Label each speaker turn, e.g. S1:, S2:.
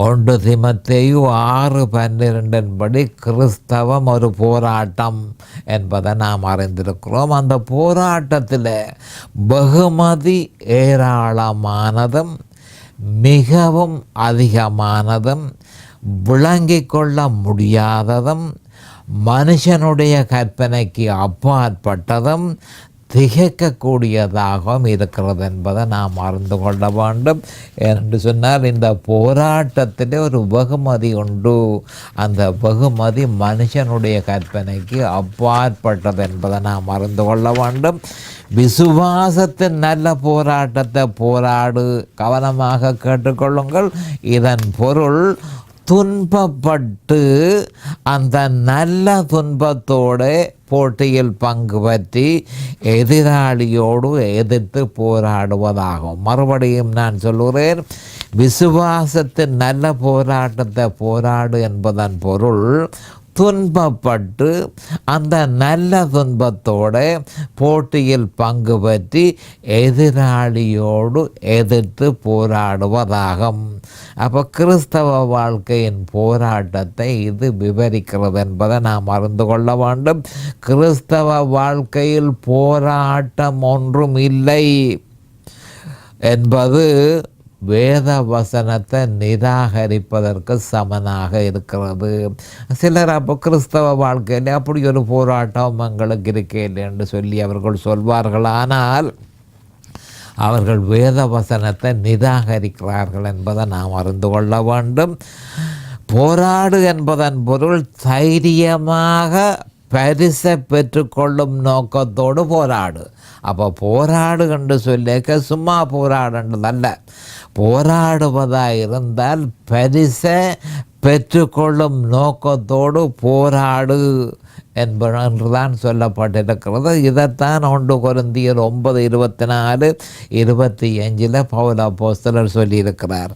S1: ஒன்று தீமோத்தேயு 6:12 படி கிறிஸ்தவம் ஒரு போராட்டம் என்பதை நாம் அறிந்திருக்கிறோம். அந்த போராட்டத்தில் வெகுமதி ஏராளமானதும் மிகவும் அதிகமானதும் விளங்கிக் கொள்ள முடியாததும் மனுஷனுடைய கற்பனைக்கு அப்பாற்பட்டதும் திகைக்கக்கூடியதாகவும் இருக்கிறது என்பதை நாம் அறிந்து கொள்ள வேண்டும். என்று சொன்னால் இந்த போராட்டத்தில் ஒரு வெகுமதி உண்டு. அந்த வெகுமதி மனுஷனுடைய கற்பனைக்கு அப்பாற்பட்டது என்பதை நாம் அறிந்து கொள்ள வேண்டும். விசுவாசத்தின் நல்ல போராட்டத்தை போராடு. கவனமாக கேட்டுக்கொள்ளுங்கள். இதன் பொருள் துன்பப்பட்டு அந்த நல்ல துன்பத்தோடு போட்டியில் பங்கு பற்றி எதிராளியோடு எதிர்த்து போராடுவதாகும். மறுபடியும் நான் சொல்கிறேன், விசுவாசத்தின் நல்ல போராட்டத்தை போராடு என்பதன் பொருள் துன்பப்பட்டு அந்த நல்ல துன்பத்தோடு போட்டியில் பங்கு பற்றி எதிராளியோடு எதிர்த்து போராடுவதாகும். அப்போ கிறிஸ்தவ வாழ்க்கையின் போராட்டத்தை இது விவரிக்கிறது என்பதை நாம் அறிந்து கொள்ள வேண்டும். கிறிஸ்தவ வாழ்க்கையில் போராட்டம் ஒன்றும் இல்லை என்பது வேத வசனத்தை நிராகரிப்பதற்கு சமனாக இருக்கிறது. சிலர் அப்போ கிறிஸ்தவ வாழ்க்கையில் அப்படி ஒரு போராட்டம் எங்களுக்கு இருக்கே என்று சொல்லி அவர்கள் சொல்வார்கள். ஆனால் அவர்கள் வேத வசனத்தை நிராகரிக்கிறார்கள் என்பதை நாம் அறிந்து கொள்ள வேண்டும். போராடு என்பதன் பொருள் தைரியமாக பரிசை பெற்றுக்கொள்ளும் நோக்கத்தோடு போராடு. அப்போ போராடு என்று சொல்லிக்க சும்மா போராடுன்றதல்ல. போராடுவதாக இருந்தால் பரிசை பெற்றுக்கொள்ளும் நோக்கத்தோடு போராடு என்றுதான் சொல்லப்பட்டிருக்கிறது. இதைத்தான் 1 கொரிந்தியர் 9:24-25 பவுல் அப்போஸ்தலர் சொல்லியிருக்கிறார்.